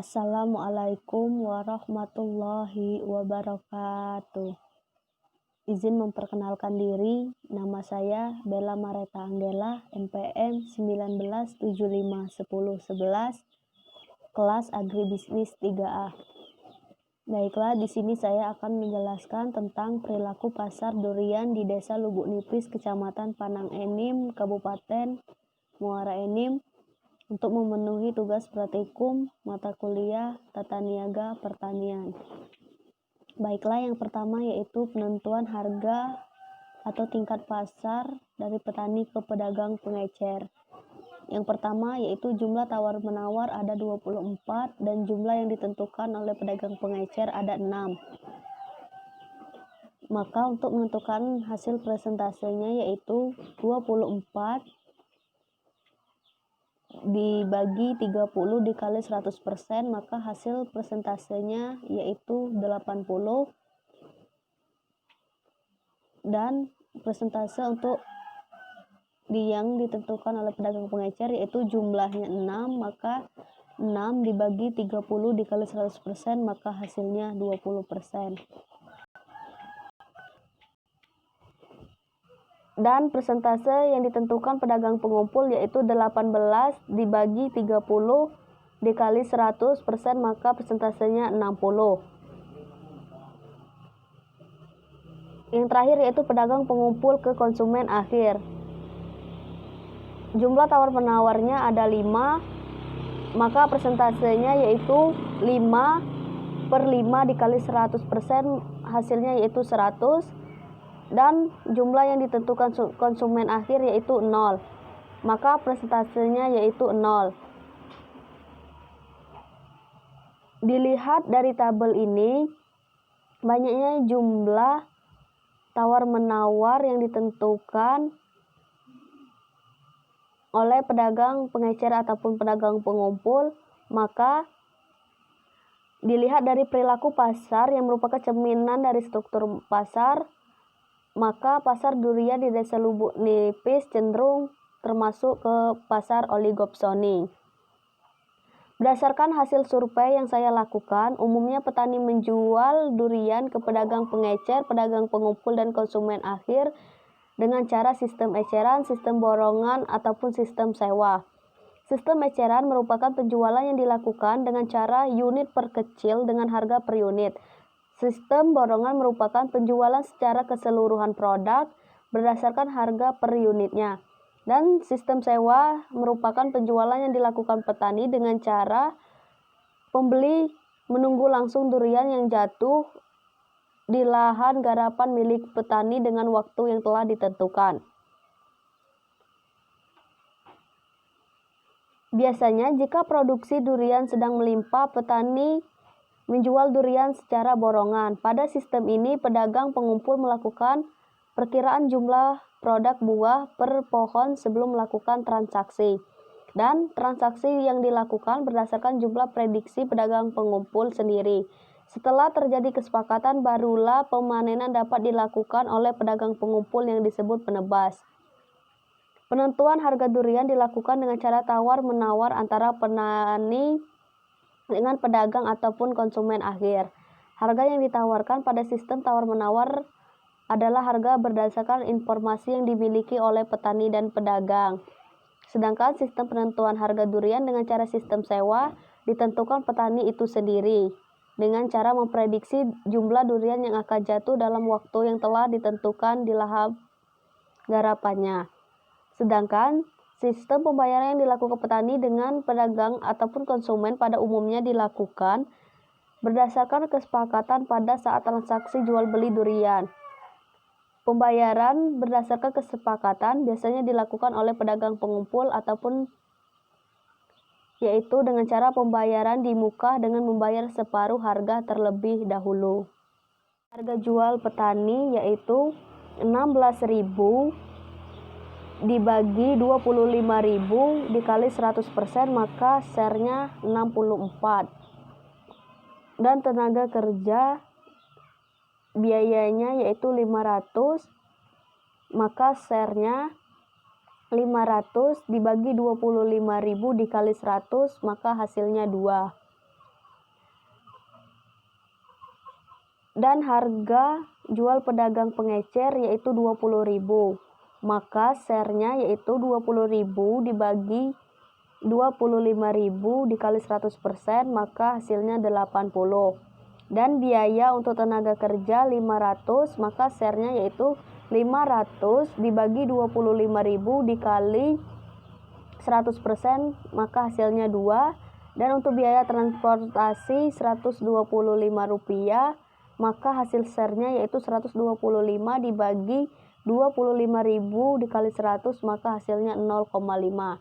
Assalamualaikum warahmatullahi wabarakatuh. Izin memperkenalkan diri, nama saya Bella Mareta Anggela, NPM 19751011, kelas Agribisnis 3A. Baiklah, di sini saya akan menjelaskan tentang perilaku pasar durian di Desa Lubuk Nipis, Kecamatan Panang Enim, Kabupaten Muara Enim, untuk memenuhi tugas praktikum mata kuliah Tata Niaga Pertanian. Baiklah, yang pertama yaitu penentuan harga atau tingkat pasar dari petani ke pedagang pengecer. Yang pertama yaitu jumlah tawar-menawar ada 24 dan jumlah yang ditentukan oleh pedagang pengecer ada 6. Maka untuk menentukan hasil presentasenya yaitu 24 dibagi 30 dikali 100%, maka hasil persentasenya yaitu 80. Dan persentase untuk yang ditentukan oleh pedagang pengecer yaitu jumlahnya 6, maka 6 dibagi 30 dikali 100%, maka hasilnya 20%. Dan persentase yang ditentukan pedagang pengumpul yaitu 18 dibagi 30 dikali 100%, maka persentasenya 60. Yang terakhir yaitu pedagang pengumpul ke konsumen akhir. Jumlah tawar-menawarnya ada 5, maka persentasenya yaitu 5/5 dikali 100%, hasilnya yaitu 100. Dan jumlah yang ditentukan konsumen akhir yaitu 0, maka persentasenya yaitu 0. Dilihat dari tabel ini, banyaknya jumlah tawar-menawar yang ditentukan oleh pedagang pengecer ataupun pedagang pengumpul, maka dilihat dari perilaku pasar yang merupakan cerminan dari struktur pasar, maka pasar durian di Desa Lubuk Nipis cenderung termasuk ke pasar oligopsoni. Berdasarkan hasil survei yang saya lakukan, umumnya petani menjual durian ke pedagang pengecer, pedagang pengumpul, dan konsumen akhir dengan cara sistem eceran, sistem borongan, ataupun sistem sewa. Sistem eceran merupakan penjualan yang dilakukan dengan cara unit per kecil dengan harga per unit. Sistem borongan merupakan penjualan secara keseluruhan produk berdasarkan harga per unitnya. Dan sistem sewa merupakan penjualan yang dilakukan petani dengan cara pembeli menunggu langsung durian yang jatuh di lahan garapan milik petani dengan waktu yang telah ditentukan. Biasanya jika produksi durian sedang melimpah, petani menjual durian secara borongan. Pada sistem ini, pedagang pengumpul melakukan perkiraan jumlah produk buah per pohon sebelum melakukan transaksi. Dan transaksi yang dilakukan berdasarkan jumlah prediksi pedagang pengumpul sendiri. Setelah terjadi kesepakatan, barulah pemanenan dapat dilakukan oleh pedagang pengumpul yang disebut penebas. Penentuan harga durian dilakukan dengan cara tawar-menawar antara petani dengan pedagang ataupun konsumen akhir. Harga yang ditawarkan pada sistem tawar-menawar adalah harga berdasarkan informasi yang dimiliki oleh petani dan pedagang. Sedangkan sistem penentuan harga durian dengan cara sistem sewa ditentukan petani itu sendiri dengan cara memprediksi jumlah durian yang akan jatuh dalam waktu yang telah ditentukan di lahan garapannya. Sedangkan sistem pembayaran yang dilakukan petani dengan pedagang ataupun konsumen pada umumnya dilakukan berdasarkan kesepakatan pada saat transaksi jual beli durian. Pembayaran berdasarkan kesepakatan biasanya dilakukan oleh pedagang pengumpul ataupun yaitu dengan cara pembayaran di muka dengan membayar separuh harga terlebih dahulu. Harga jual petani yaitu 16.000 dibagi 25.000 dikali 100%, maka share-nya 64. Dan tenaga kerja biayanya yaitu 500, maka share-nya 500 dibagi 25.000 dikali 100, maka hasilnya 2. dan harga jual pedagang pengecer yaitu 20.000. Maka share-nya yaitu 20.000 dibagi 25.000 dikali 100%, maka hasilnya 80. Dan biaya untuk tenaga kerja 500, maka share-nya yaitu 500 dibagi 25.000 dikali 100%, maka hasilnya 2. Dan untuk biaya transportasi Rp125, maka hasil share-nya yaitu 125 dibagi 25.000 dikali 100, maka hasilnya 0,5.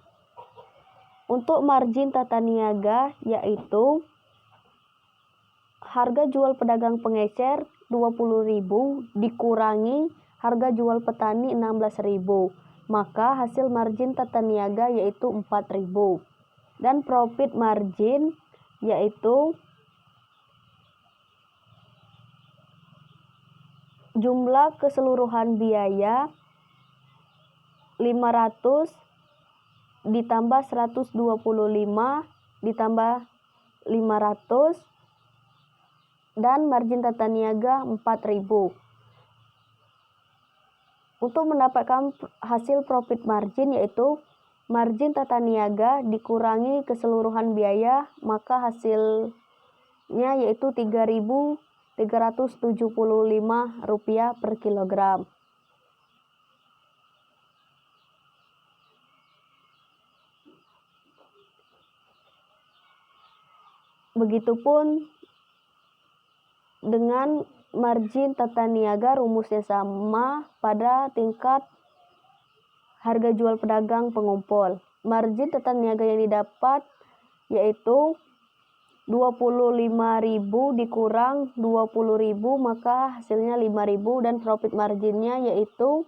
Untuk margin tata niaga yaitu harga jual pedagang pengecer 20.000 dikurangi harga jual petani 16.000, maka hasil margin tata niaga yaitu 4.000. Dan profit margin yaitu jumlah keseluruhan biaya 500 ditambah 125 ditambah 500 dan margin tata niaga 4.000. Untuk mendapatkan hasil profit margin yaitu margin tata niaga dikurangi keseluruhan biaya, maka hasilnya yaitu Rp3.375 per kilogram. Begitupun dengan margin tata niaga, rumusnya sama pada tingkat harga jual pedagang pengumpul. Margin tata niaga yang didapat yaitu 25.000 dikurang 20.000, maka hasilnya 5.000 dan profit marginnya yaitu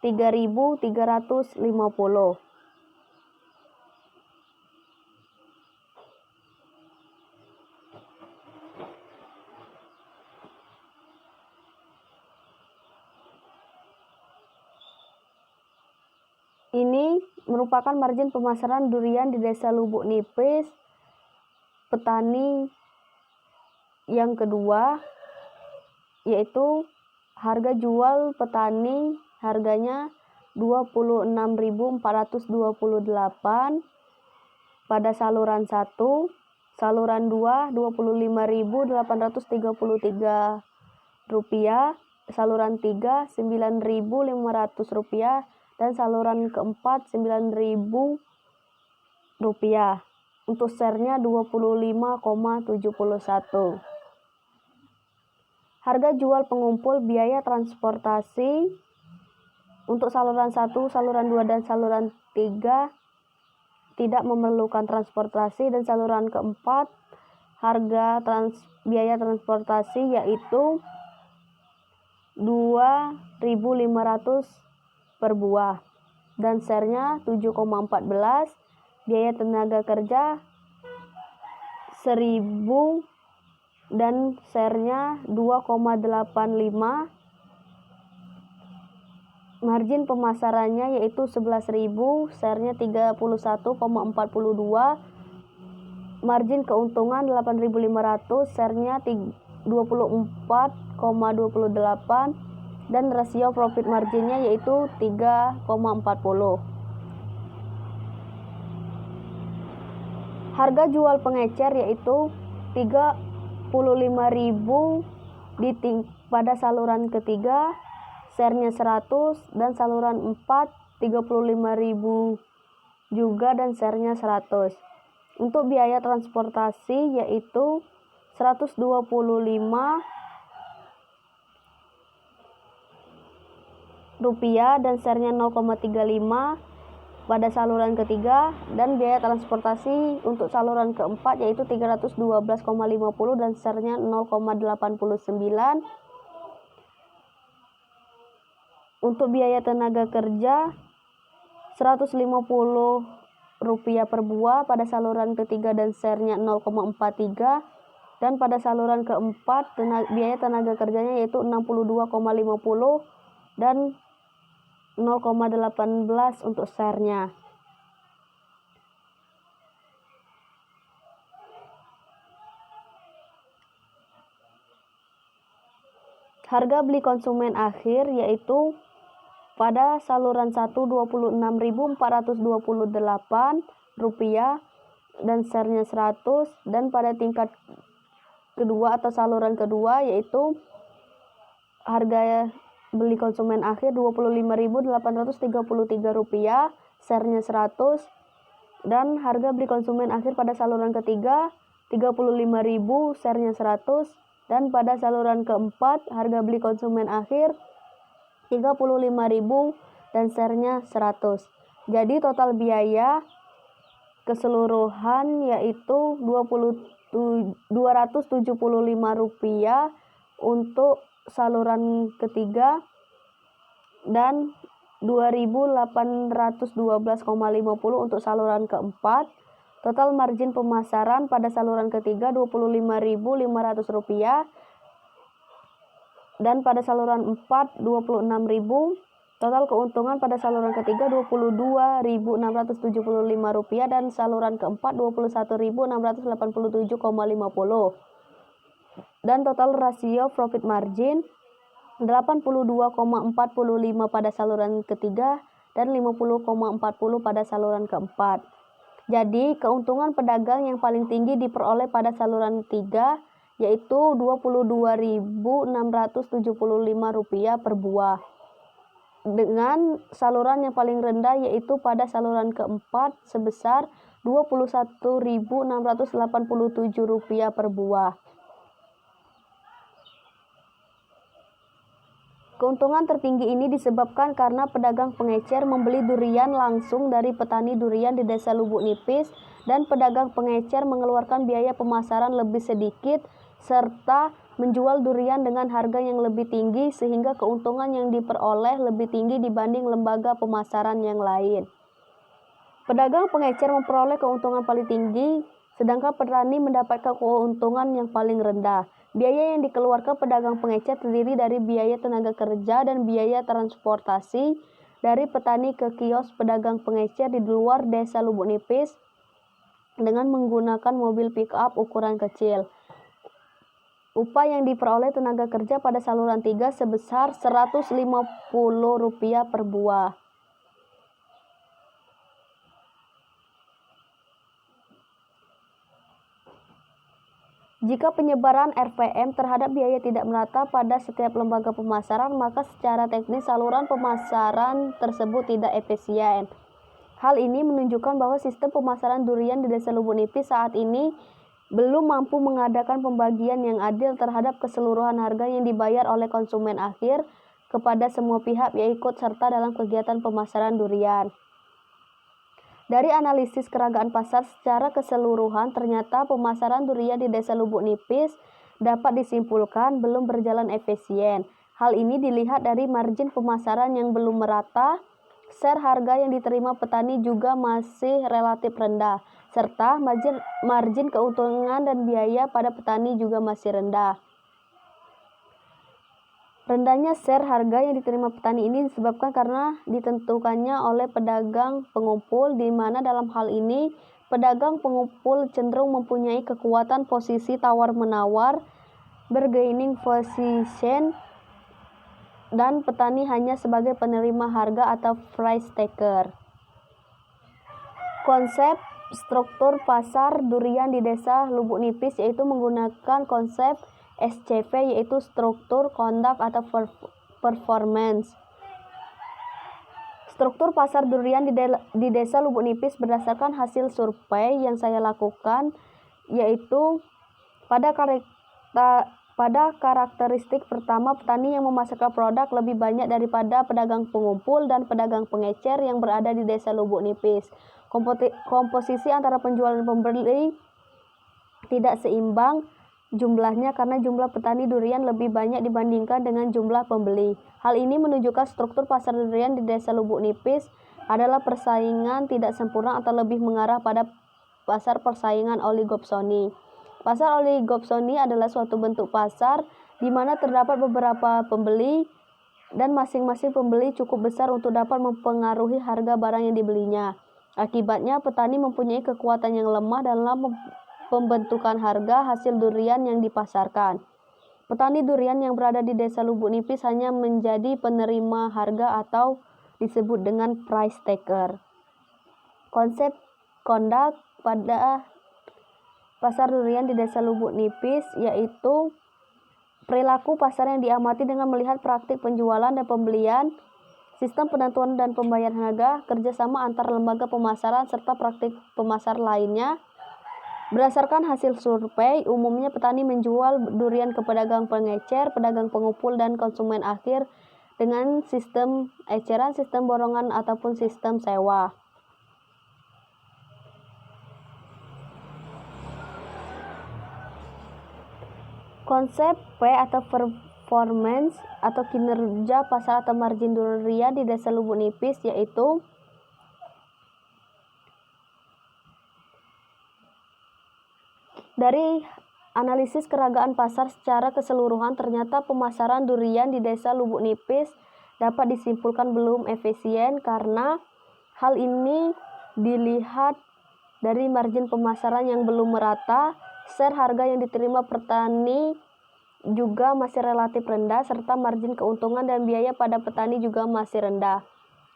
3.350. Ini merupakan margin pemasaran durian di Desa Lubuk Nipis, petani yang kedua, yaitu harga jual petani harganya 26.428 pada saluran 1, saluran 2 25.833 rupiah, saluran 3 9.500 rupiah, dan saluran keempat 9.000 rupiah. Untuk share-nya 25,71. Harga jual pengumpul biaya transportasi untuk saluran 1, saluran 2, dan saluran 3 tidak memerlukan transportasi, dan saluran keempat biaya transportasi yaitu 2.500 per buah, dan share-nya 7,14. Biaya tenaga kerja 1.000 dan share-nya 2,85. Margin pemasarannya yaitu 11.000, share-nya 31,42. Margin keuntungan 8.500, share-nya 24,28. Dan rasio profit marginnya yaitu 3,40. Harga jual pengecer yaitu 35.000 pada saluran ketiga, share-nya 100, dan saluran 4 35.000 juga dan share-nya 100. Untuk biaya transportasi yaitu 125 rupiah dan share-nya 0,35 pada saluran ketiga, dan biaya transportasi untuk saluran keempat yaitu 312,50 dan share-nya 0,89. Untuk biaya tenaga kerja 150 rupiah per buah pada saluran ketiga dan share-nya 0,43, dan pada saluran keempat biaya tenaga kerjanya yaitu 62,50 dan 0,18 untuk share-nya. Harga beli konsumen akhir yaitu pada saluran 1 Rp26.428 dan share-nya 100, dan pada tingkat kedua atau saluran kedua yaitu harga beli konsumen akhir Rp25.833, share-nya 100, dan harga beli konsumen akhir pada saluran ketiga Rp35.000, share-nya 100, dan pada saluran keempat harga beli konsumen akhir Rp35.000 dan share-nya 100. Jadi total biaya keseluruhan yaitu Rp275 untuk saluran ketiga dan Rp2.812,50 untuk saluran keempat. Total margin pemasaran pada saluran ketiga Rp25.500 dan pada saluran 4 Rp26.000. Total keuntungan pada saluran ketiga Rp22.675 dan saluran keempat Rp21.687,50. Dan total rasio profit margin 82,45 pada saluran ketiga dan 50,40 pada saluran keempat. Jadi, keuntungan pedagang yang paling tinggi diperoleh pada saluran 3 yaitu Rp22.675 per buah. Dengan saluran yang paling rendah yaitu pada saluran keempat sebesar Rp21.687 per buah. Keuntungan tertinggi ini disebabkan karena pedagang pengecer membeli durian langsung dari petani durian di Desa Lubuk Nipis, dan pedagang pengecer mengeluarkan biaya pemasaran lebih sedikit serta menjual durian dengan harga yang lebih tinggi, sehingga keuntungan yang diperoleh lebih tinggi dibanding lembaga pemasaran yang lain. Pedagang pengecer memperoleh keuntungan paling tinggi, sedangkan petani mendapatkan keuntungan yang paling rendah. Biaya yang dikeluarkan pedagang pengecer terdiri dari biaya tenaga kerja dan biaya transportasi dari petani ke kios pedagang pengecer di luar Desa Lubuk Nipis dengan menggunakan mobil pick-up ukuran kecil. Upah yang diperoleh tenaga kerja pada saluran 3 sebesar Rp150 per buah. Jika penyebaran RPM terhadap biaya tidak merata pada setiap lembaga pemasaran, maka secara teknis saluran pemasaran tersebut tidak efisien. Hal ini menunjukkan bahwa sistem pemasaran durian di Desa Lubuk Nipis saat ini belum mampu mengadakan pembagian yang adil terhadap keseluruhan harga yang dibayar oleh konsumen akhir kepada semua pihak yang ikut serta dalam kegiatan pemasaran durian. Dari analisis keragaan pasar secara keseluruhan, ternyata pemasaran durian di Desa Lubuk Nipis dapat disimpulkan belum berjalan efisien. Hal ini dilihat dari margin pemasaran yang belum merata, share harga yang diterima petani juga masih relatif rendah, serta margin keuntungan dan biaya pada petani juga masih rendah. Rendahnya share harga yang diterima petani ini disebabkan karena ditentukannya oleh pedagang pengumpul, di mana dalam hal ini pedagang pengumpul cenderung mempunyai kekuatan posisi tawar-menawar, bargaining position, dan petani hanya sebagai penerima harga atau price taker. Konsep struktur pasar durian di Desa Lubuk Nipis yaitu menggunakan konsep SCP, yaitu struktur, conduct, atau performance. Struktur pasar durian di Desa Lubuk Nipis berdasarkan hasil survei yang saya lakukan, yaitu pada karakteristik pertama, petani yang memasarkan produk lebih banyak daripada pedagang pengumpul dan pedagang pengecer yang berada di Desa Lubuk Nipis. Komposisi antara penjual dan pembeli tidak seimbang jumlahnya karena jumlah petani durian lebih banyak dibandingkan dengan jumlah pembeli. Hal ini menunjukkan struktur pasar durian di Desa Lubuk Nipis adalah persaingan tidak sempurna atau lebih mengarah pada pasar persaingan oligopsoni. Pasar oligopsoni adalah suatu bentuk pasar di mana terdapat beberapa pembeli dan masing-masing pembeli cukup besar untuk dapat mempengaruhi harga barang yang dibelinya. Akibatnya, petani mempunyai kekuatan yang lemah dalam pembentukan harga hasil durian yang dipasarkan. Petani durian yang berada di Desa Lubuk Nipis hanya menjadi penerima harga atau disebut dengan price taker. Konsep kondak pada pasar durian di Desa Lubuk Nipis yaitu perilaku pasar yang diamati dengan melihat praktik penjualan dan pembelian, sistem penentuan dan pembayaran harga, kerjasama antar lembaga pemasaran, serta praktik pemasar lainnya. Berdasarkan hasil survei, umumnya petani menjual durian ke pedagang pengecer, pedagang pengumpul, dan konsumen akhir dengan sistem eceran, sistem borongan, ataupun sistem sewa. Konsep P atau performance atau kinerja pasar atau margin durian di Desa Lubuk Nipis yaitu dari analisis keragaan pasar secara keseluruhan, ternyata pemasaran durian di Desa Lubuk Nipis dapat disimpulkan belum efisien karena hal ini dilihat dari margin pemasaran yang belum merata, share harga yang diterima petani juga masih relatif rendah, serta margin keuntungan dan biaya pada petani juga masih rendah.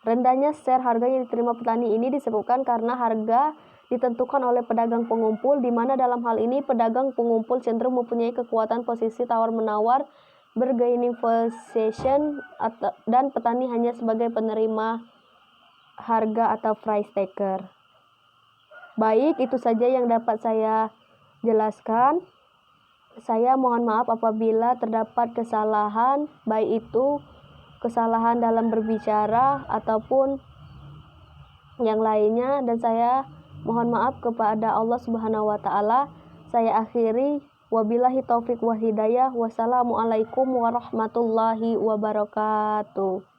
Rendahnya share harga yang diterima petani ini disebabkan karena harga ditentukan oleh pedagang pengumpul, di mana dalam hal ini pedagang pengumpul cenderung mempunyai kekuatan posisi tawar-menawar, bargaining position, dan petani hanya sebagai penerima harga atau price taker. Baik, itu saja yang dapat saya jelaskan. Saya mohon maaf apabila terdapat kesalahan, baik itu kesalahan dalam berbicara ataupun yang lainnya, dan saya mohon maaf kepada Allah Subhanahu wa taala. Saya akhiri, wabillahi taufik wa hidayah. Wassalamualaikum warahmatullahi wabarakatuh.